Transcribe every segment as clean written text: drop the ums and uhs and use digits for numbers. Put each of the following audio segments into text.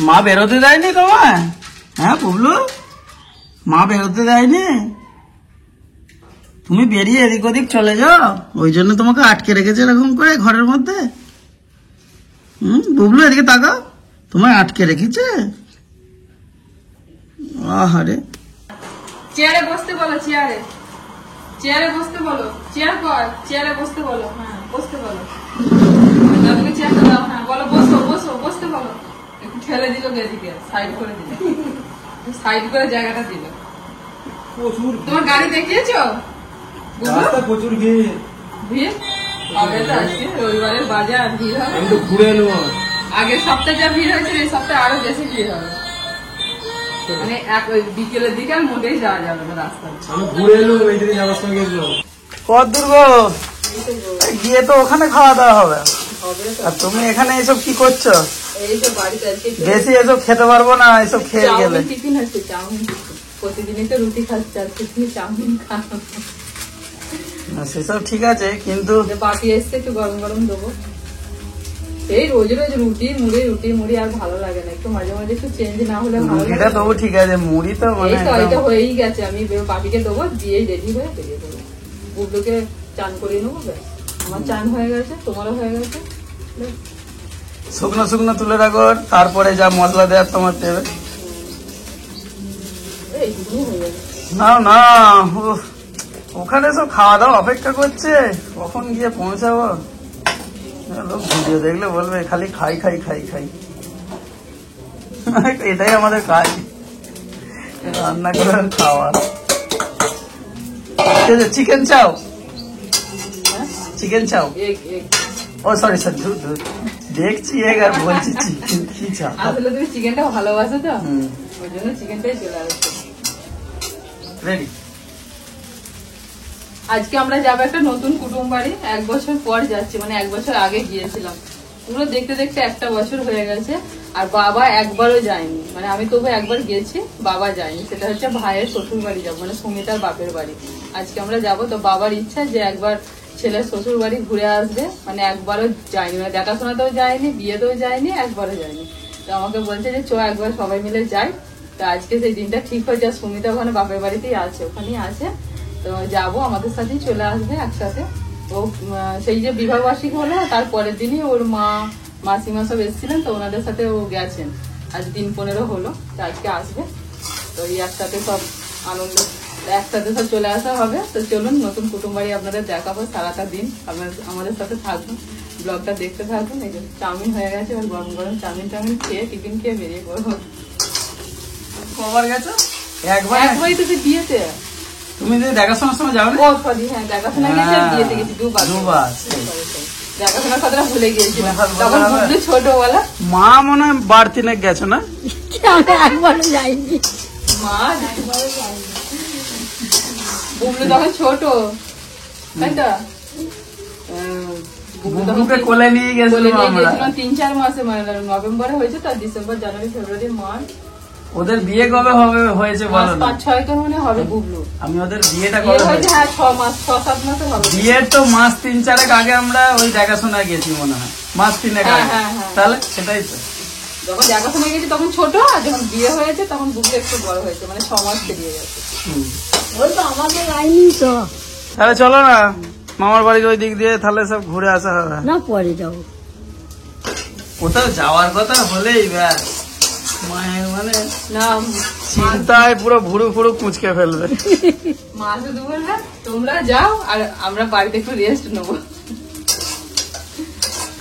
মা বেরোতে দেয়নি তোমায়? হ্যাঁ বুবলু, মা বেরোতে দেয়নি? তুমি বেরিয়ে এদিক ওদিক চলে যাও, ওই জন্য তোমাকে আটকে রেখেছে এরকম করে ঘরের মধ্যে। বুবলু এদিকে তাকাও, তোমায় আটকে রেখেছে। আহারে, চেয়ারে বসতে বলো, চেয়ারে চেয়ারে বসতে বলো, চেয়ার কর, চেয়ারে বসতে বলো। হ্যাঁ বসতে বলো, দাদুকে চেয়ারটা দাও। হ্যাঁ বলো বসো বসো, বসতে বলো। একটু ঠেলে দিল এদিকে, সাইড করে দিল, সাইড করে জায়গাটা দিল। তোমার গাড়ি দেখিয়েছো? প্রচুর ভিড়। ভিড় হবে তো, আজকে রবিবারের বাজার, ভিড় হবে। আমি তো ঘুরে এলো, আগের সপ্তাহে যা ভিড় হয়েছিল এই সপ্তাহে আরো বেশি ভিড় হবে। মানে বিকেলের দিকে আর মোটেই যাওয়া যাবে না রাস্তায়। আমি ঘুরে এলো, এই দিকে যাওয়ার সঙ্গে গেছিলাম। কত দূর গো? গিয়ে তো ওখানে খাওয়া দাওয়া হবে। আর তুমি এখানে এসব কি করছো? এইসব বাড়িতে বেশি এসব খেতে পারবো না, এসব খেয়ে গেলে। টিফিন হচ্ছে, চাউমিন। প্রতিদিনই তো রুটি খাচ্ছে, আজকে তুমি চাউমিন খাও। সেসব ঠিক আছে, কিন্তু বাকি এসছে, একটু গরম গরম দেবো। এই রোজ রোজ রুটি মুড়ি রুটি মুড়ি আর ভালো লাগে না, একটু মাঝে মাঝে একটু চেঞ্জ না হলে ভালো লাগে। এটা তবু ঠিক আছে, মুড়ি তো এটা হয়েই গেছে। আমি বাপিকে দেবো, দিয়ে রেডি হয়ে বেরিয়ে দেবো। বুবলুকে চান করিয়ে নেবো, ব্যাস। আমার চান হয়ে গেছে, তোমারও হয়ে গেছে। শুকনো শুকনো তুলে রাখো, তারপরে যা মশলা দেওয়ার তোমার দেবে। না না, ওখানে সব খাওয়া দাওয়া অপেক্ষা করছে, কখন গিয়ে পৌঁছাবো। লোক ভিডিও দেখলে বলবে খালি খাই খাই খাই খাই। এটাই আমাদের কাজ, রান্না করে খাওয়া। চিকেন চাও, চিকেন চাও। ও সরি সরি, দেখছি আর বলছি চিকেন কি চাও। আসলে তুমি চিকেনটা ভালোবাসো তো, ওই জন্য চিকেনটাই চলে আসছে। রেডি। আজকে আমরা যাবো একটা নতুন কুটুম বাড়ি, 1 বছর পর যাচ্ছি, মানে 1 বছর আগে গিয়েছিলাম। পুরো দেখতে দেখতে 1টা বছর হয়ে গেছে, আর বাবা একবারও যায়নি। মানে আমি তবু একবার গেছি, বাবা যায়নি। সেটা হচ্ছে ভাইয়ের শ্বশুর বাড়ি যাবো, মানে সুমিতার বাপের বাড়ি। আজকে আমরা যাবো, তো বাবার ইচ্ছা যে একবার ছেলের শ্বশুর বাড়ি ঘুরে আসবে। মানে একবারও যায়নি, মানে দেখাশোনাতেও যায়নি, বিয়েতেও যায়নি, একবারও যায়নি। তো আমাকে বলছে যে একবার সবাই মিলে যাই। তো আজকে সেই দিনটা ঠিক হয়েছে, সুমিতা ওখানে বাপের বাড়িতেই আছে, ওখানেই আছে। তো যাবো, আমাদের সাথেই চলে আসবে একসাথে। ও সেই যে বিবাহবার্ষিক হলো, তারপরের দিনই ওর মা মাসিমা সব এসেছিলেন, তো ওনাদের সাথে ও গেছেন। আজ দিন 15 হলো, তো আজকে আসবে। তো এই একসাথে সব আনন্দ, একসাথে সব চলে আসা হবে। তো চলুন, নতুন কুটুম বাড়ি আপনাদের দেখাবো সারাটা দিন। আমাদের সাথে থাকবেন, ব্লগটা দেখতে থাকুন। এই যে চাউমিন হয়ে গেছে, এবার গরম গরম চাউমিন খেয়ে টিফিন খেয়ে বেরিয়ে পড়বো। কবার গেছো? একবারই তো বিয়েতে। তুমি যে দেখাশোনার সময় যাও না? ও সরি, হ্যাঁ দেখাশোনা গেছে, বিয়েতে গেছি দুবার। দেখাশোনার কথাটা ভুলে গিয়েছিলাম, তখন বুবলু ছোট বলা। মা মনে হয় বার 3 গেছো না? একবারও যাইনি মা, একবারও যাইনি। বুবলু তখন ছোট, তাই তো? বুবলুকে কোলে নিয়ে গেছিলাম আমরা 3-4 মাসে, মানে নভেম্বরে হয়েছে, তো ডিসেম্বর জানুয়ারি ফেব্রুয়ারি মার্চ। ওদের বিয়ে কবে হয়েছে বলো না? 5-6 তো মনে হবে বুবলু। আমি ওদের বিয়েটা কবে হয়েছে? হ্যাঁ 6-7 মাসে হবে। বিয়ের তো মাস 3-4 আগে আমরা ওই দেখাশোনা গেছি মনে হয়, মাস 3 আগে। তাহলে সেটাই তো, যখন দেখাশোনা গেছি তখন ছোট, আর যখন বিয়ে হয়েছে তখন বুবলু একটু বড় হয়েছে, মানে 6 মাস পেরিয়ে গেছে। ওই তো আমাদের লাইনই তো। তাহলে চলো না মামার বাড়ির ওই দিক দিয়ে, তাহলে সব ঘুরে আসা হবে। না পরে যাবো, কোথাও যাওয়ার কথা হলেই ব্যাস মায়ের মানে না চিন্তায় পুরো ভুরু ফুরু কুঁচকে ফেলবে। মা শুধু বলবে তোমরা যাও, আর আমরা বাড়িতে একটু রেস্ট নেবো।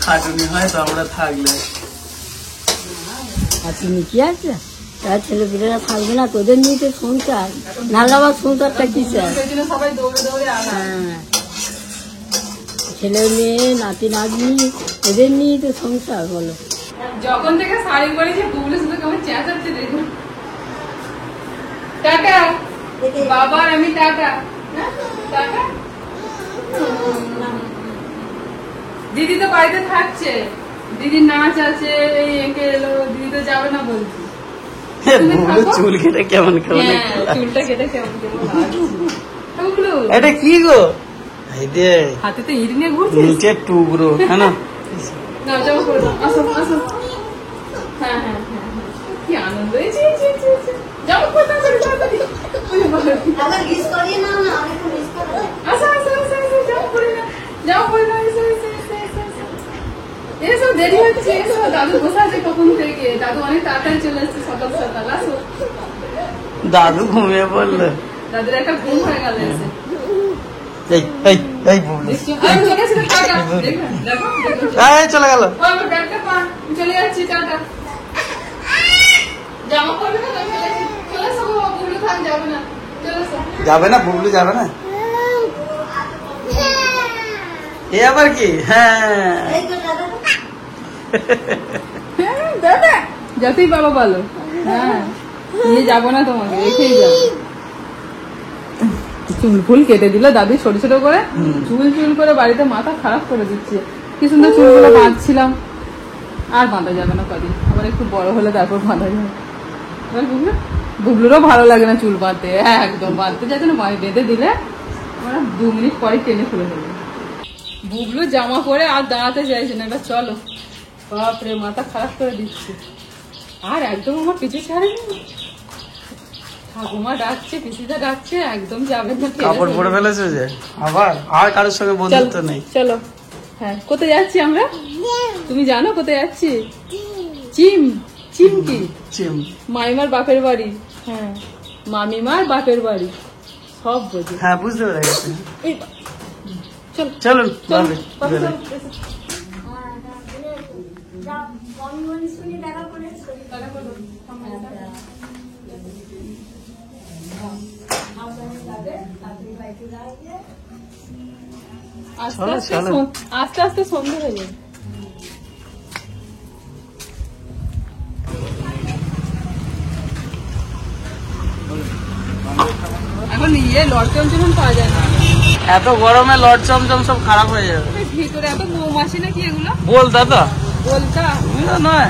খাটুনি হয় তো আমরা থাকলে। তুমি কি আছে, তার ছেলেপিলেরা থাকবে না, তোদের নিয়ে তো সংসার, নাহলে আবার সংসারটা কি চায়? সবাই দৌড়ে দৌড়ে হ্যাঁ, ছেলে মেয়ে নাতি নাতনি এদের নিয়ে তো সংসার। বলো, যখন থেকে শাড়ি পরেছি বুবলু শুধু কেমন চেঁচাচ্ছে, দেখুন। টাটা বাবা, আমি টাটা টাটা। দিদি তো বাড়িতে থাকছে, দিদির নাচ আছে, এঁকে এলো, দিদি তো যাবে না বলছি। চুল কেটে কেমন কেমন, চুলটা কেটে কেমন কেমন। এটা কি গো? হাতে তো ইট নিয়ে ঘুরছে, নিচের টুকরো। হ্যাঁ না, আসো আসো। হ্যাঁ হ্যাঁ হ্যাঁ, কি আনন্দ হয়েছে। যাও কোথায় করে তাড়াতাড়ি। আবার মিস করিয়ে নাও না, অনেক মিস করো। আচ্ছা যাও করে না, যাও করে না। এসো দেরি হচ্ছে, এসো। দাদু বসে আছে কখন থেকে, দাদু অনেক তাড়াতাড়ি চলে এসছে সকাল সকাল। আসো। দাদু ঘুমিয়ে পড়লো। দাদুর একটা ঘুম হয়ে গেল এসে। এই বুবলু আমি চলে আসছি, টাটা। দেখো দেখো এই চলে গেল। ও আমার ব্যাগটা পা, চলে যাচ্ছি, টাটা। জামা পরবে না, চলে এসো। বুবলু থাক, যাবে না, চলে এসো। যাবে না বুবলু, যাবে না। এ আবার কি? হ্যাঁ এই তো দাদা। দাদা যতই বাবা বলো, হ্যাঁ নিয়ে যাবো না তোমাকে, রেখেই যাবো। চুল ফুল কেটে দিল দাদু ছোট ছোট করে, চুল করে বাড়িতে মাথা খারাপ করে দিচ্ছে। কি সুন্দর চুলগুলো বাঁধছিলাম, আর বাঁধা যাবে না কদিন, আবার একটু বড় হলে তারপর বাঁধা যাবে। বুবলুরও ভালো লাগে না চুল বাঁধতে, একদম বাঁধতে যাচ্ছে না, বেঁধে দিলে আমরা 2 মিনিট পরে টেনে খুলে দেবো। বুবলু জামা পরে আর দাঁড়াতে চাইছে না, এবার চলো। বাপরে মাথা খারাপ করে দিচ্ছে, আর একদম আমার পিছু ছাড়েনি। ঠাকুমা ডাকছে, পিসিদা ডাকছে, একদম যাবে না। কাপড় পরে ফেলেছে যে, আবার আর কারোর সঙ্গে বন্ধুত্ব নেই। চলো। হ্যাঁ কোথায় যাচ্ছি আমরা? তুমি জানো কোথায় যাচ্ছি? চিমকি মাইমার বাপের বাড়ি, হ্যাঁ মামিমার বাপের বাড়ি, সব বোঝে। হ্যাঁ বুঝতে পেরে গেছি। চলুন আস্তে আস্তে সন্ধ্যা হয়ে যাবে। এখন লট চমচম পাওয়া যায় না, এত গরমে লট চমচম সব খারাপ হয়ে যাবে। ভিতরে এত মৌমাছি নাকি এগুলো? বলতা তো বলতা নয়,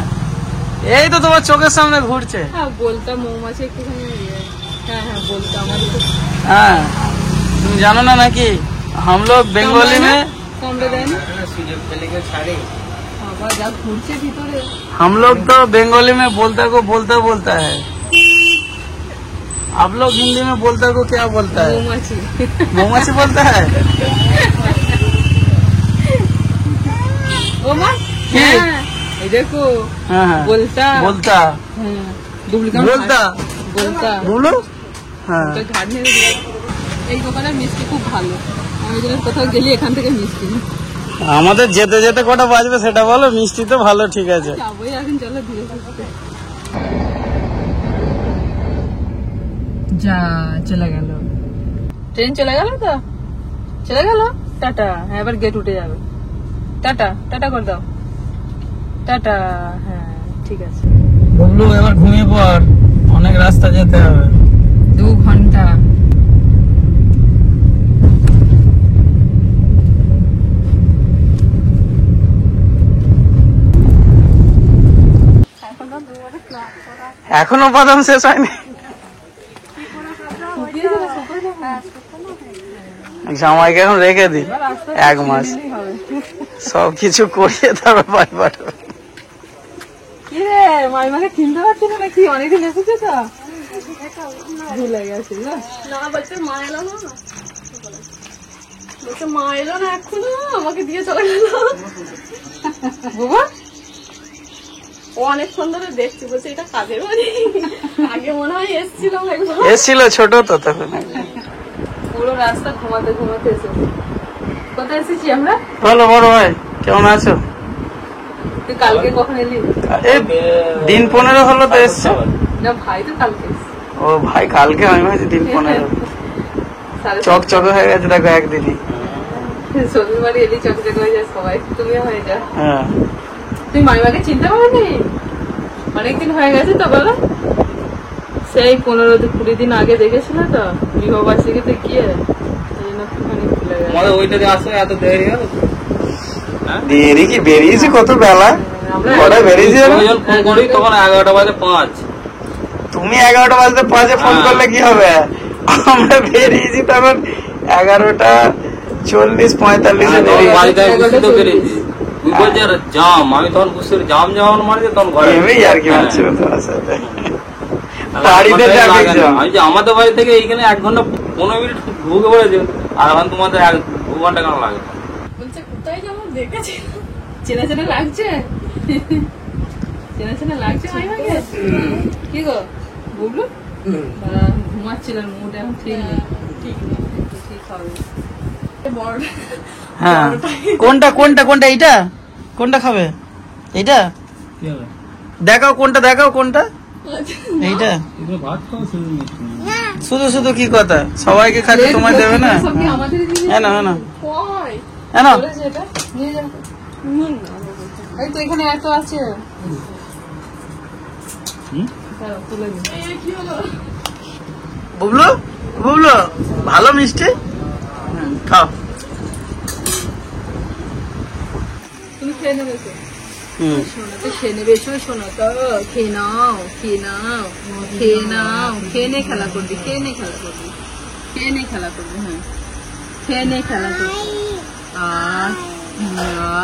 এই তো তোমার চোখের সামনে ঘুরছে। হ্যাঁ বলতা মৌমাছি একটুখানি। হ্যাঁ বলতা আমাদের। हाँ तुम जानो ना नाकि हम लोग बंगाली में हम लोग तो बंगाली में बोलता को बोलता है, आप लोग हिंदी में बोलता को क्या बोलता है? मौमाछी बोलता है। देखो बोलता बोलो। হ্যাঁ এই দোকানের মিষ্টি খুব ভালো, আমি যেন কোথাও গেলি এখান থেকে মিষ্টি। আমাদের যেতে যেতে কটা বাজবে সেটা বলো, মিষ্টি তো ভালো, ঠিক আছে যাবোই এখন, চলো ধীরে সুস্থে। যা চলে গেল, ট্রেন চলে গেল তো, চলে গেল। টাটা। হ্যাঁ এবার গেট উঠে যাবে। টাটা টাটা করে দাও, টাটা। হ্যাঁ ঠিক আছে। বললু এবার ঘুমিয়ে পড়, অনেক রাস্তা যেতে হবে, 2 ঘন্টা। এখনো বাদাম শেষ হয়নি। জামাইকে এখন রেখে দি 1 মাস, সবকিছু করিয়ে তারপর বাড়ি পাঠাবে। কি রে মাইমাকে চিনতে পারছি না নাকি? অনেকদিন এসেছে তো ভুলে গেছি না। বলছে মা এলো না, বলছে মা এলো না এখনো, আমাকে দিয়ে চলে গেল। বাবা ও অনেকক্ষণ ধরে দেখছি, বলছে এটা কাজের বাড়ি। আগে মনে হয় এসেছিল ছোট তো তখন। পুরো রাস্তা ঘুমাতে ঘুমাতে এসেছি। কোথায় এসেছি আমরা? বলো বড় ভাই কেমন আছো? তুই কালকে কখন এলি? দিন 15 হলো তো এসছে। না ভাই তো কালকে। ও ভাই কালকে, আমি ভাবছি দিন 15। চকচকে হয়ে গেছে দেখো একদিনই। সবজি বাড়ি এলি চকচকে হয়ে যায় সবাই, তুমিও হয়ে যাও। হ্যাঁ তুই মাইমাকে চিনতে পারবি? অনেকদিন হয়ে গেছে তো বলো, সেই 15-20 দিন আগে দেখেছিল তো বিবাহবার্ষিকীতে গিয়ে, দেরি কি বেরিয়েছি কত বেলা, কটা বেরিয়েছি তখন 11টা বাজে 5। তুমি 11টা বাজতে 5 ফোন করলে কি হবে? আমরা বেরিয়েছি তখন 11টা 40-45 বেরিয়েছি। তুই বলছি আর জাম, আমি তখন বুঝতে পারি জাম যখন মারছে তখন ঘরে এমনি আর কি মারছিল তোমার সাথে আমাদের লাগে না। আমি যে আমাদের বাড়ি থেকে এইখানে 1 ঘন্টা 15 মিনিট ঢুকে পড়েছে, আর এখন তোমাদের 2 ঘন্টা কেন লাগে? বলছে কোথায় যাবো দেখেছি, চেনা চেনা লাগছে, চেনা চেনা লাগছে মাইমাকে। কি গো বুবলু? ঘুমাচ্ছিলেন, মুড এখন ঠিক নেই। ঠিক হবে। হ্যাঁ কোনটা কোনটা কোনটা এইটা কোনটা খাবে? এইটা দেখাও, কোনটা দেখাও, কোনটা এইটা? শুধু শুধু কি কথা, সবাইকে খালি তোমায় দেবে না? সব কি আমাদেরই জিনিস? হ্যাঁ না হ্যাঁ না কই? হ্যাঁ না বলেছে এটা নিয়ে যাও। এই তো এখানে এত আছে। দাঁড়াও, তুলে দিই। কি হলো? বুবলু বুবলু ভালো মিষ্টি, খাও। তুমি খেয়ে নেবে তো? হুম শোনা তো খেয়ে নেবে, শোনা তো খেয়ে নাও, খেয়ে নাও, খেয়ে নাও, খেয়ে নে খেলা করবি, খেয়ে নে খেলা করবি, খেয়ে নে খেলা করবি। হ্যাঁ খেয়ে নে খেলা করবি। আয়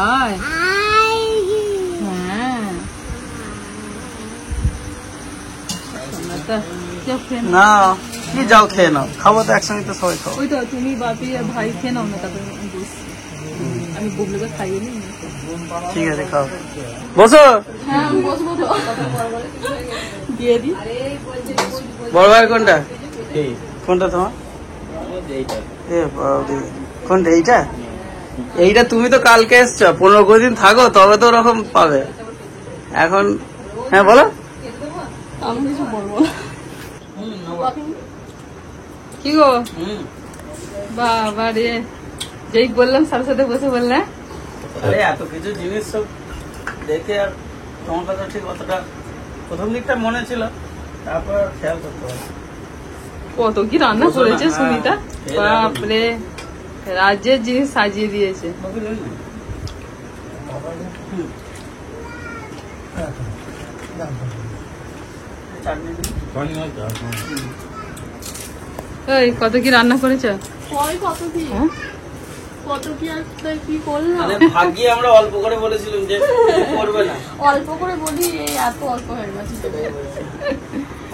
আয়, হ্যাঁ শোনা তো যাও খেয়ে নাও। না কি যাও খেয়ে নাও, খাবো তো একসঙ্গে তো সবাই খাবো। ওই তো তুমি বাপি আর ভাই খেয়ে নাও না, তারপরে আমি বুবলুকে খাইয়ে নিই। ঠিক আছে খাও, বসো। হ্যাঁ আমি বসবো তো, দিয়ে দিই। বড় ভাই কোনটা কোনটা তোমার? এ বাবা, কোনটা এইটা? এইটা তুমি তো কালকে এসছো, 15-20 দিন থাকো তবে তো ওরকম পাবে। এখন হ্যাঁ বলো। আমি কিছু বলবো না। কি গো বাবা রে, যেই বললাম সাথে সাথে বসে বললে। আরে এত কিছু জিনিস সব দেখে আর তোমার কথা ঠিক অতটা প্রথম দিকটা মনে ছিল, তারপর আর খেয়াল করতে পারি। কত কি রান্না বুঝো না, করেছে হ্যাঁ। সুমিতা, এই বাপরে রাজ্যের জিনিস সাজিয়ে দিয়েছে। ওই কত কি রান্না করেছ? হ্যাঁ? ভাগ্যে আমরা অল্প করে বলেছিলাম যে করবে না, অল্প করে বলি, এই এত অল্প হয়ে গেছে।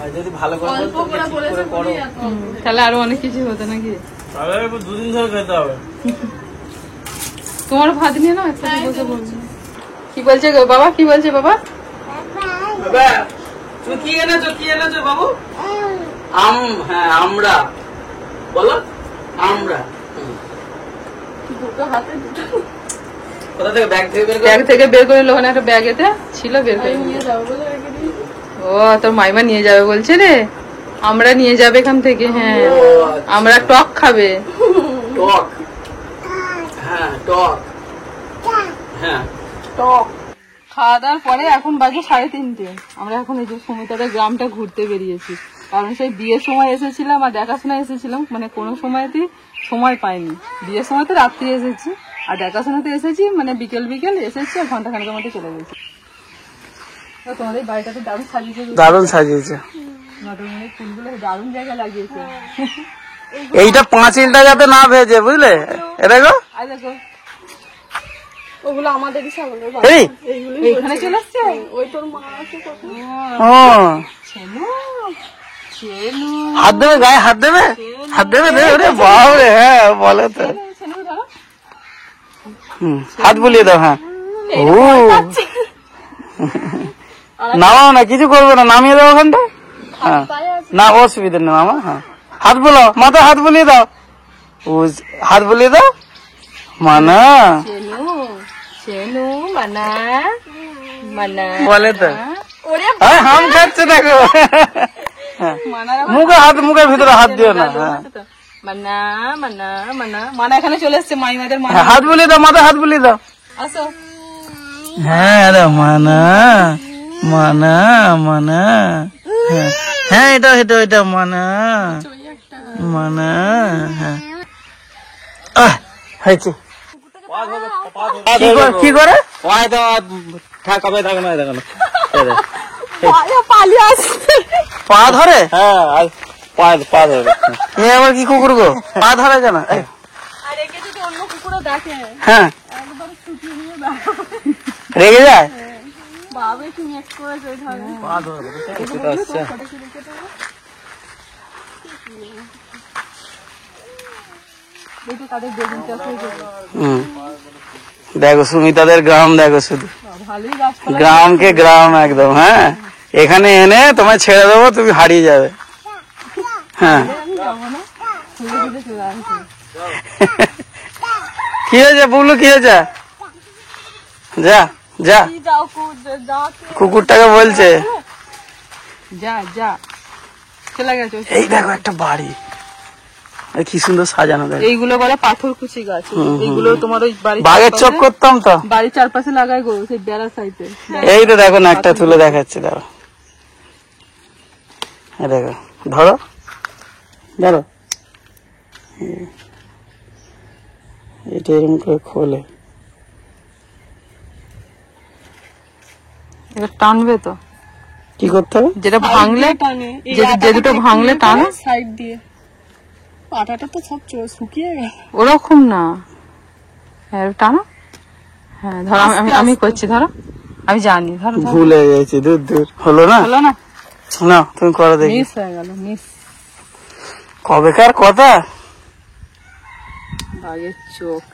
আর যদি ভালো করে অল্প বলতো করে ঠিক বলেছে করে করো, বলি এত অল্প। তাহলে আরো অনেক কিছু হতো নাকি? তাহলে 2 দিন ধরে খেতে হবে। তোমার ভাত নিয়ে না একসাথে বসে বলছি। কি বলছে গো বাবা, কি বলছে বাবা? বাবা তুমি কি এনেছো বাবু? হ্যাঁ আমরা বলো, আমরা কোথা থেকে? ব্যাগ থেকে বের করে? ব্যাগ থেকে বের করে ওখানে একটা ব্যাগেতে ছিল, বের করে নিয়ে যাবো। ও তোর মাইমা নিয়ে যাবে বলছে রে, আমরা নিয়ে যাবে এখান থেকে। হ্যাঁ আমরা টক খাবে। টক, হ্যাঁ টক, হ্যাঁ টক খাওয়া দাওয়ার পরে এখন বাজে 3:30। আমরা এখন এই যে সুমিতাদের গ্রামটা ঘুরতে বেরিয়েছি, কারণ সেই বিয়ের সময় এসেছিলাম আর দেখাশোনা এসেছিলাম, মানে কোনো সময়তেই সময় পাইনি। বিয়ের সময় তো রাত্রি এসেছি, আর দেখাশোনাতে এসেছি মানে বিকেল এসেছি, আর ঘন্টাখানেকের মধ্যে চলে গেছি। তোমাদের বাড়িটা তো দারুণ সাজিয়েছে, দারুণ সাজিয়েছে। নটরমণির ফুলগুলো দারুণ জায়গায় লাগিয়েছে। এইটা পাঁচিলটা যাতে না ভেজে, বুঝলে? এ দেখো, আর দেখো ওগুলো আমাদেরই ছাগলের এই এইখানে চলে আসছে। ওই তোর মা আছে কোথায়? ও ছেনু ছেনু হাত দেবে, গায়ে হাত দেবে, হাত দেবে, দেবে। ওরে বাবরে, হ্যাঁ বলে তো। ছেনু দাঁড়া। হাত বুলিয়ে দাও। হ্যাঁ ও নামাও না, কিছু করবে না, নামিয়ে দাও ওখানটা। হ্যাঁ না অসুবিধা নেই মামা। হ্যাঁ হাত বুলাও, মাথা হাত বুলিয়ে দাও, ও হাত বুলিয়ে দাও। মানা ছেনু ছেনু মানা মানা বলে তো, হাম খাচ্ছে দেখো। মানার মুখের ভিতরে হাত দিও না। হ্যাঁ মানা মানা মানা মানা এখানে চলে এসছে, মাইমাদের মানা। হাত বুলিয়ে দাও, মাথা হাত বুলিয়ে দাও। আসো হ্যাঁ রে মানা, মানা মানা, হ্যাঁ হ্যাঁ এটা এটা এটা মানা মানা। হ্যাঁ হয়েছে। কি করে কবে থাকে না দেখো পালিয়ে আসছে। পা ধরে? হ্যাঁ পা ধরে। এ আবার কি কুকুর গো, পা ধরে কেন? আর একে যদি অন্য কুকুরও দেখে হ্যাঁ একবার ছুটি নিয়ে রেগে যায়? বাবা একটু নেক্সট করে ধরে পা ধরবে আচ্ছা দেখি তাদের বেগুন চাষ হয়ে যাবে। দেখো সুমিতাদের গ্রাম দেখো, শুধু ভালোই গাছপালা। গ্রামকে গ্রাম একদম। হ্যাঁ, এখানে এনে তোমায় ছেড়ে দেবো, তুমি হারিয়ে যাবে। হ্যাঁ, আমি যাবো না, ফুলে ফুলে চলে আসবে। কি হয়েছে বুবলু, কি হয়েছে? যা যা, যাও যাও কুকুরটাকে বলছে। যা যা, চলে গেছে। এই দেখো একটা বাড়ি, এই কি সুন্দর সাজানো। দেখো এইগুলো বলে পাথরকুচি গাছ। এইগুলো তোমার ওই বাড়ি বাঘের চোখ করতাম তো, বাড়ির চারপাশে লাগাই গো, সেই বেড়ার সাইডে। এই তো দেখো না, একটা তুলে দেখাচ্ছে। দেখো দেখো, ধরো ধরো, এটা এরকম করে খোলে। এটা টানবে তো, কি করতে হবে? যেটা ভাঙলে টানে, যে দুটো ভাঙলে টানে সাইড দিয়ে। পাটাটা তো সব শুকিয়ে গেছে। ওরকম না। হ্যাঁ টানো। হ্যাঁ ধরো, আমি করছি, ধরো আমি জানি। ধরো ধরো। ভুলে গেছি, দূর দূর হলো না। হলো না, না তুমি করো দেখি। মিস হয়ে গেল, মিস। কবেকার কথা। বাঘের চোখ।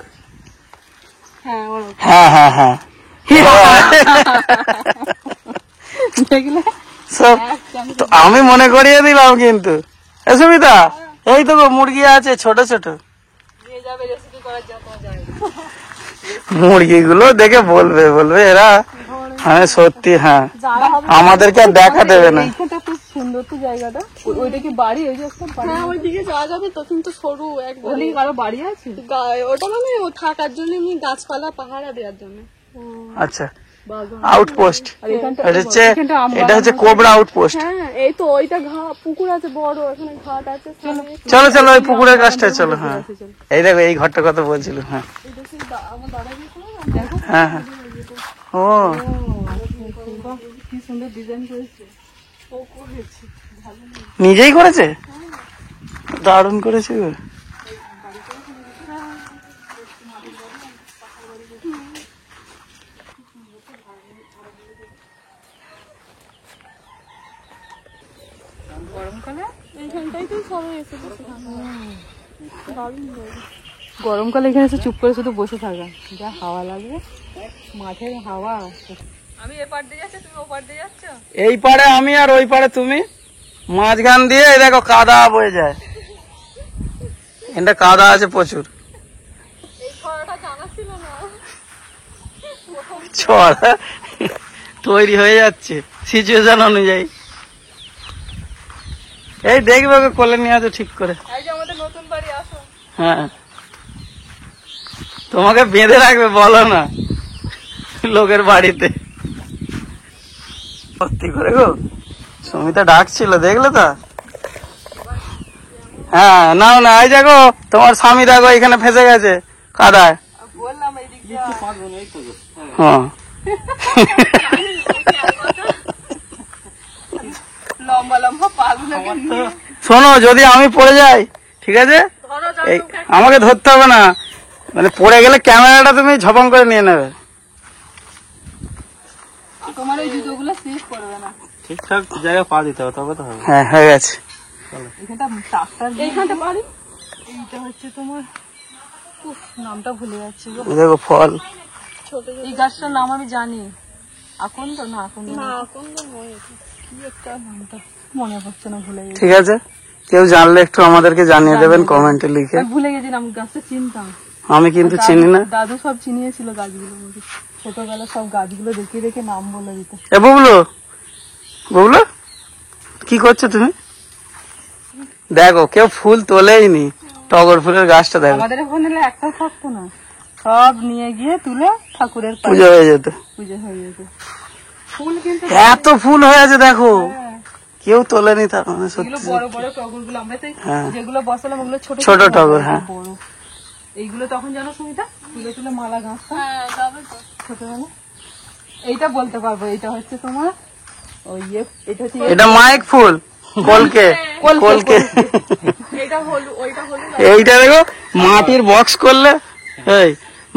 হ্যাঁ হ্যাঁ হ্যাঁ হ্যাঁ, দেখলে সব তো আমি মনে করিয়ে দিলাম কিন্তু। এ সুমিতা, এই তো গো মুরগি আছে ছোট ছোট, নিয়ে যাবে রেসিপি করার জন্য। মুরগিগুলো দেখে বলবে বলবে এরা, হ্যাঁ সত্যি। হ্যাঁ, আমাদেরকে আর দেখা দেবে না। এইখানটা খুব সুন্দর তো জায়গাটা। ওইটা কি বাড়ি? ওই যে একটা বাড়ি। হ্যাঁ ওইদিকে যাওয়া যাবে তো, কিন্তু সরু একদম। ওখানে কারো বাড়ি আছে? ওটা মানে ও থাকার জন্য এমনি গাছপালা পাহারা দেওয়ার জন্য। আচ্ছা, আউটপোস্ট। আর এখানটা এটা হচ্ছে কোবরা আউটপোস্ট। হ্যাঁ এই তো ওইটা পুকুর আছে বড়, এখানে ঘাট আছে। চলো চলো, ওই পুকুরের কাছটায় চলো। হ্যাঁ, এই দেখো এই ঘরটার কথা বলছিল। হ্যাঁ হ্যাঁ হ্যাঁ, ও কি সুন্দর ডিজাইন করেছে। নিজেই করেছে, দারুণ করেছে গো। এইখানটাই তো সবাই এসে বসে গরমকালে এখানে এসে চুপ করে শুধু বসে থাকা, যা হাওয়া লাগবে, মাঠের হাওয়া। আমি এপার দিয়ে যাচ্ছি, তুমি ওপার দিয়ে যাচ্ছ। এই পারে আমি আর ওই পারে তুমি, মাঝখান দিয়ে এই দেখো কাদা বয়ে যায়। এটা কাদা আছে প্রচুর। ছড়া তৈরি হয়ে যাচ্ছে সিচুয়েশন অনুযায়ী। এই দেখবে ওকে কোলে নিয়ে আসো ঠিক করে। এই যে আমাদের নতুন বাড়ি, আসো। হ্যাঁ, তোমাকে বেঁধে রাখবে, বলো না লোকের বাড়িতে। সত্যি করে গো, সুমিতা ডাকছিল, দেখলে তো। হ্যাঁ নাও না, এই দেখো তোমার স্বামী দেখো এখানে ফেসে গেছে কাদায়। বললাম এই দিক দিয়ে হ্যাঁ, লম্বা লম্বা পাগুলোকে নিয়ে। শোনো, যদি আমি পড়ে যাই, ঠিক আছে, এই আমাকে ধরতে হবে না, মানে পড়ে গেলে ক্যামেরাটা তুমি ঝপাং করে নিয়ে নেবে। তোমার ওই জুতোগুলো স্লিপ করবে না। ঠিকঠাক জায়গায় পা দিতে হবে, তবে তো হবে। হ্যাঁ হয়ে গেছে। এখানটা ট্রাক্টর, এইখানটা বাড়ি। এইটা হচ্ছে তোমার, উফ নামটা ভুলে যাচ্ছি গো। এই দেখো ফল। এই গাছটার নাম আমি জানি, আকন্দ না, আকন্দ না, কি একটা নামটা মনে পড়ছে না, ভুলে গেছি। ঠিক আছে, কেউ জানলে একটু আমাদেরকে জানিয়ে দেবেন কমেন্টে লিখে। আমি ভুলে গেছিলাম, গাছটা চিনতাম। আমি কিন্তু চিনি না। দাদু সব চিনিয়েছিল গাছগুলো, ছোটবেলা সব গাছগুলো দেখে দেখে নাম বলে দিত। এ বুবলু, বুবলু কি করছো তুমি? দেখো কেউ ফুল তোলেইনি, টগর ফুলের গাছটা দেখো। আমাদের ওখানে একটাও থাকতো না, সব নিয়ে গিয়ে তুলে ঠাকুরের পায়ে পুজো হয়ে যেত। পুজো হয়ে যেত। ফুল কিন্তু এত ফুল হয়ে আছে দেখো, কেউ তোলেনি, তার মানে এগুলো সত্যি। বড় বড় টগর গুলো, আমরা তো হ্যাঁ। যেগুলো বসালাম ওগুলো ছোট ছোট টগর, হ্যাঁ। বড়। এইগুলো তখন জানো সুবিধা, তুলে তুলে মালা গাঁথতাম ছোটবেলা। এইটা বলতে পারবো, এইটা হচ্ছে তোমার ওই এটা হচ্ছে এটা মাইক ফুল, কলকে কলকে। এটা হলুদ, ওইটা হলুদ। এইটা দেখো মাটির বক্স করলে, এই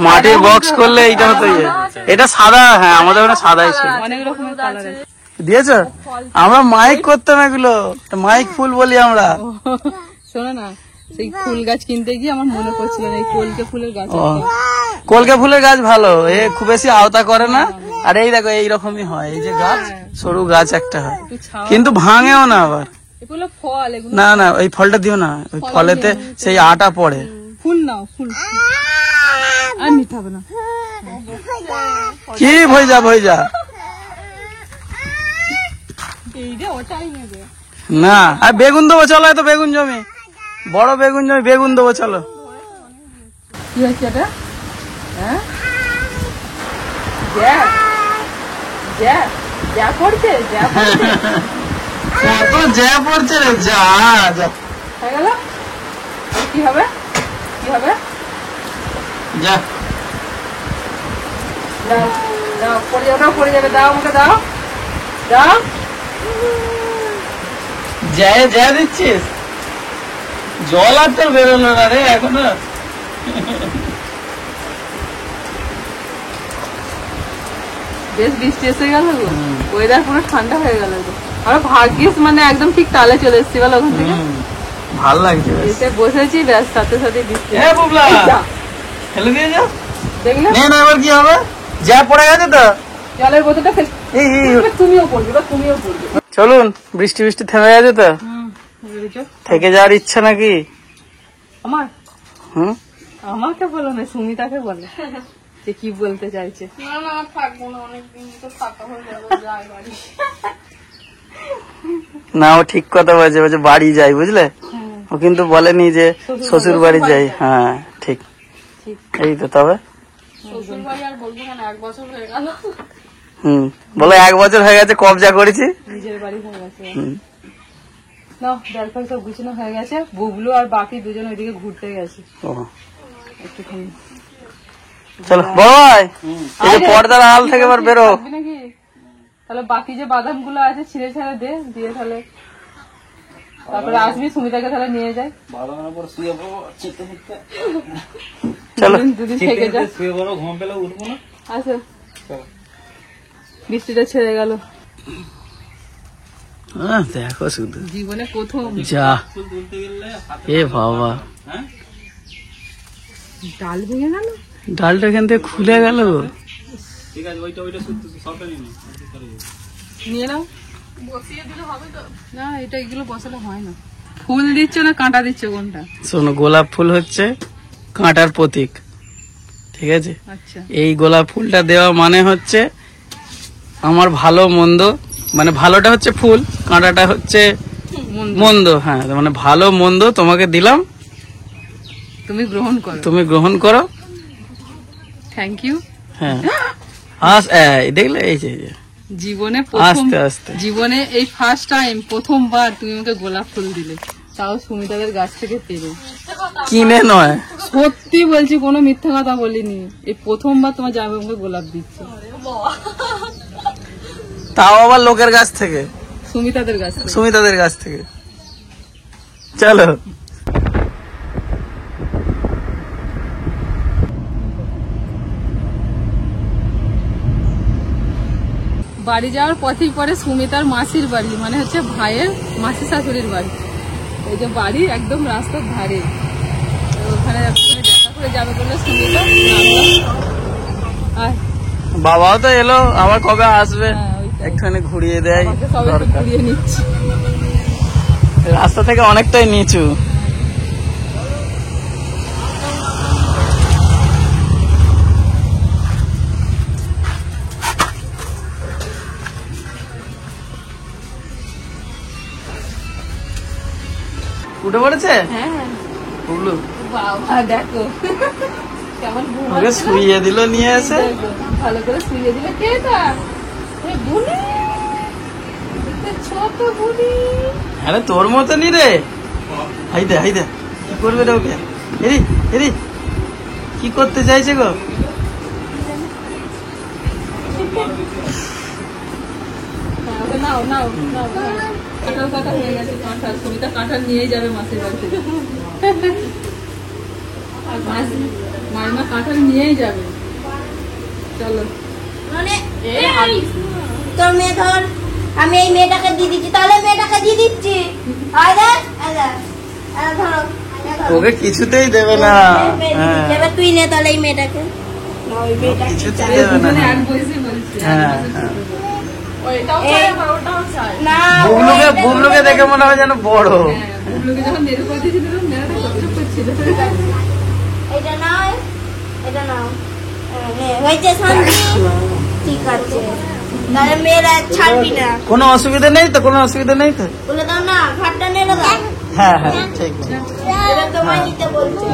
মাটির বক্স করলে এইটা হতো এটা সাদা। হ্যাঁ আমাদের ওখানে সাদাই ছিল। অনেক রকমের কালার আছে। দিয়েছ? আমরা মাইক করতাম এগুলো, মাইক ফুল বলি আমরা। শোনো না, সেই ফুল গাছ কিনতে গিয়ে আমার মনে পড়ছিল না এই কলকে ফুলের গাছ। কলকে ফুলের গাছ ভালো, এ খুব বেশি আওতা করে না। আর এই দেখো এইরকমই হয়, এই যে গাছ সরু গাছ একটা হয় কিন্তু ভাঙেও না আবার। এগুলো ফল, এগুলো না না ওই ফলটা দিও না, ওই ফলেতে সেই আটা পড়ে। ফুল নাও, ফুল আর নিতে হবে না। কি ভইজা ভইজা এই যে ওটাই নেবে না। আর বেগুন দেবো চলো, এত বেগুন জমি, বড় বেগুন জমি, বেগুন দেবো চলো। কি হচ্ছে এটা? হ্যাঁ যা যা যা করছে, যা করছে কত জ্যা পড়ছে রে, যা যা হয়ে গেল। কি হবে, কি হবে? যা দাও দাও, পড়ে যাবে, পড়ে যাবে, দাও আমাকে দাও, দাও। যা যা দিচ্ছিস, জল আর তোর বেরোলো না রে এখনো। বেশ বৃষ্টি এসে গেল গো, ওয়েদার পুরো ঠান্ডা হয়ে গেল গো। আমরা ভাগ্যিস মানে একদম ঠিক তালে চলে এসেছি বলো ওখান থেকে। ভাল লাগছে এসে বসেছি, ব্যাস সাথে সাথে বৃষ্টি। এ বুবলা ফেলে দিয়ে যা, দেখলে নে না এবার কি হবে, যা পড়ে গেছে তো। জলের বোতলটা ফেল, এই তুমিও পড়বে বা তুমিও পড়বে। চলুন, বৃষ্টি বৃষ্টি থেমে গেছে তো, থেকে যাওয়ার ইচ্ছা নাকি? আমার হুম আমাকে বলো না, সুমিতাকে বলো যে কি বলতে চাইছে। না ও ঠিক কথা বলছে, বলছে বাড়ি যাই, বুঝলে? ও কিন্তু বলেনি যে শ্বশুর বাড়ি যাই। হ্যাঁ ঠিক, এই তো। তবে বলো 1 বছর হয়ে গেছে কবজা করেছি, নিজের বাড়ি হয়ে গেছে। না ব্যালকন সব গুছানো হয়ে গেছে, বুবলু আর বাকি দুজন ওইদিকে ঘুরতে গেছে একটুখানি। চলো বড় ভাই, এই যে পর্দার আল থেকে এবার বেরো নাকি। তাহলে বাকি যে বাদাম গুলো আছে ছিঁড়ে ছেড়ে দে, দিয়ে তাহলে তারপরে আসবি, সুমিতাকে তাহলে নিয়ে যাই। চলো দুদিন থেকে যা, ঘুম পেলে উঠবো না। আসো, বৃষ্টিটা ছেড়ে গেল। দেখো শুধু জীবনে প্রথম যা, এ বাবা ডাল ভেঙে গেল, ডালটা এখান থেকে খুলে গেল। ঠিক আছে, ওইটা সবটা নিয়ে নাও, বসিয়ে দিলে হবে তো। না এটা এগুলো বসালে হয় না। ফুল দিচ্ছ না কাঁটা দিচ্ছ কোনটা? শোনো, গোলাপ ফুল হচ্ছে কাঁটার প্রতীক, ঠিক আছে? আচ্ছা, এই গোলাপ ফুলটা দেওয়া মানে হচ্ছে আমার ভালো মন্দ, মানে ভালোটা হচ্ছে ফুল, কাঁটাটা হচ্ছে মন্দ। হ্যাঁ মানে ভালো মন্দ তোমাকে দিলাম, তুমি গ্রহণ করো, তুমি গ্রহণ করো। Thank you. হ্যাঁ দেখলে, এই যে জীবনে প্রথম, আস্তে আস্তে জীবনে এই ফার্স্ট টাইম, প্রথমবার তুমি আমাকে গোলাপ ফুল দিলে, তাও সুমিতাদের গাছ থেকে পেরে, কিনে নয়। সত্যি বলছি, কোনো মিথ্যা কথা বলিনি। এই প্রথমবার তোমার জামাই আমাকে গোলাপ দিচ্ছে, তাও আবার লোকের কাছ থেকে, সুমিতাদের গাছ থেকে। সুমিতাদের কাছ থেকে। চলো বাড়ি যাওয়ার পথেই পরে সুমিতার মাসির বাড়ি, মানে হচ্ছে ভাইয়ের মাসি শাশুড়ির বাড়ি। এই যে বাড়ি একদম রাস্তার ধারে, ওখানে দেখা করে যাবে বলে সুমিতা। বাবাও তো এলো, আবার কবে আসবে, একটুখানি ঘুরিয়ে দেয়। ঘুরিয়ে নিচ্ছি, রাস্তা থেকে অনেকটাই নিচু। উঠে পড়েছে? হ্যাঁ বুবলু বাবা দেখো কেমন ওকে শুইয়ে দিল নিয়ে এসে, ভালো করে শুইয়ে দিলে। কে তা? বুনি, ছোট বুনি। আরে তোর মতনই রে। হাইদে হাইদে, কি করবে রে ওকে? এরি এরি কি করতে চাইছে গো? নাও নাও নাও, কাঁঠাল কাটা হয়ে গেছে, কাঁঠাল। সুমিতা কাঁঠাল নিয়ে যাবে মাসের বাড়ি থেকে। মাইমা কাঁঠাল নিয়েই যাবে। চলো তোর মেয়ে ধর, আমি এই মেয়েটাকে দিয়ে দিচ্ছি, তাহলে মেয়েটাকে দিয়ে দিচ্ছি। ধরো ওকে কিছুতেই দেবে না। হ্যাঁ এবার তুই নে তাহলে এই মেয়েটাকে। কিছুতেই দেবে না। দুজনে এক বয়সে বলছে, হ্যাঁ, এক বছর হ্যাঁ। ছোট বলে। ওইটাও চাই আবার ওটাও চাই। না বুবলুকে দেখে মনে হয় যেন বড়। হ্যাঁ, বুবলুকে যখন নেড়ে পড়েছিল তখন মেয়েটা কষ্ট করছিল। এটা নাও, এটা নাও। হয়েছে শান্তি, ঠিক আছে। তাহলে মেয়েরা ছাড়বি না, কোনো অসুবিধা নেই তো? কোনো অসুবিধা নেই তো? বলে দাও না, ঘাটটা নেড়ে দাও। হ্যাঁ হ্যাঁ ঠিক ঠিক। এবার তোমায় নিতে বলছে।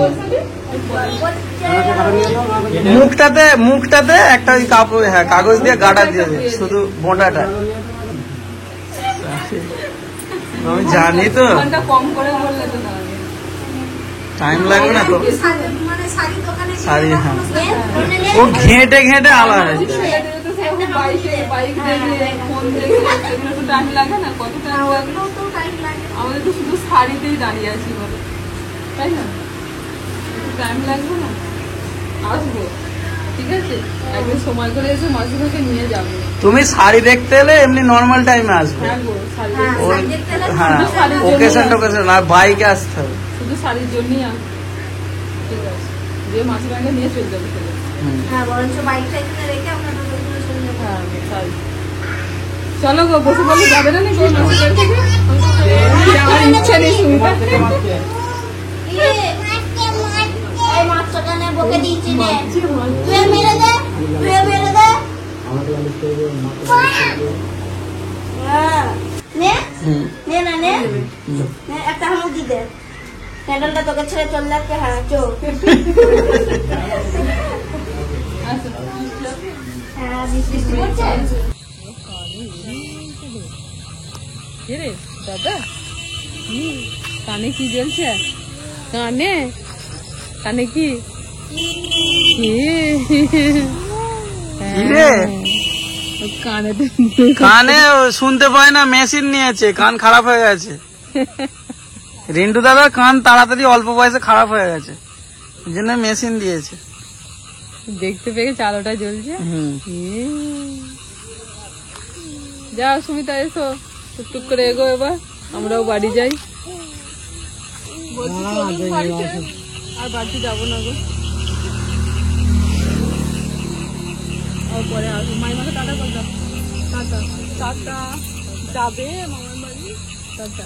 মুখটাতে একটা ওই কাপড়, হ্যাঁ কাগজ দিয়ে গাটা দিয়ে দে, শুধু বোঁটাটা। আমি জানি তো, ফোনটা কম করে বললে তো না। টাইম লাগবে না তো। মানে শাড়ি দোকানে শাড়ি, হ্যাঁ নে, ও ঘেঁটে ঘেঁটে আলাদা। ছেলেদের তো সেরকম বাইক দেখে, ফোন দেখে, এগুলো তো টাইম লাগে না? কত টাইম লাগে? আমাদের তো শুধু শাড়িতেই দাঁড়িয়ে আছি বলো, তাই না? টাইম লাগবে না? আসবো, ঠিক আছে? একদিন সময় করে এসে মাসিমাকে নিয়ে যাবো। তুমি শাড়ি দেখতে এলে এমনি নর্মাল টাইমে আসবে। হ্যাঁ গো, শাড়ি হ্যাঁ, দেখতে। শাড়ি দেখতে এলে হ্যাঁ শুধু শাড়ির জন্যই ওকেশন আসবো। টোকেশন, আর বাইকে আসতে হবে। শুধু শাড়ির জন্যই আসবো, ঠিক আছে? দিয়ে মাসিমাকে নিয়ে চলে যাবো চলে। হ্যাঁ, বরঞ্চ বাইকটা এখানে রেখে আমরা টোটোগুলো চলে যাবো। হ্যাঁ, শাড়ি। চলো গো, বসে বলে যাবে না নাকি মাসির বাড়ি থেকে? আমার ইচ্ছা নেই শুনতে। এই মাছটা নে, বকে দিয়েছি নে। তুই মেরে দে, তুই মেরে দে। হ্যাঁ, নে, নে না নে, নে, একটা হামুকি দে। ক্যান্ডেলটা তোকে ছেড়ে চল যাচ্ছে। হ্যাঁ চো। আচ্ছা, হ্যাঁ, বৃষ্টি পড়ছে। কে রে দাদা? কানে কি জ্বলছে? কানে কানে কি? কি রে? কানে ও শুনতে পায় না, মেশিন নিয়েছে, কান খারাপ হয়ে গেছে। রিন্টু দাদার কান তাড়াতাড়ি অল্প বয়সে খারাপ হয়ে গেছে, এই জন্য মেশিন দিয়েছে। দেখতে পেয়ে চালোটা জ্বলছে। যাও সুমিতা, এসো টুকটুক করে এগো, এবার আমরাও বাড়ি যাই। বলছি চলুন বাড়িতে, আর বাড়িতে যাবো না গো। আর পরে আসবো। মাইমাকে টাটা করে দাও। টাটা টাটা, যাবে মামার বাড়ি। টাটা।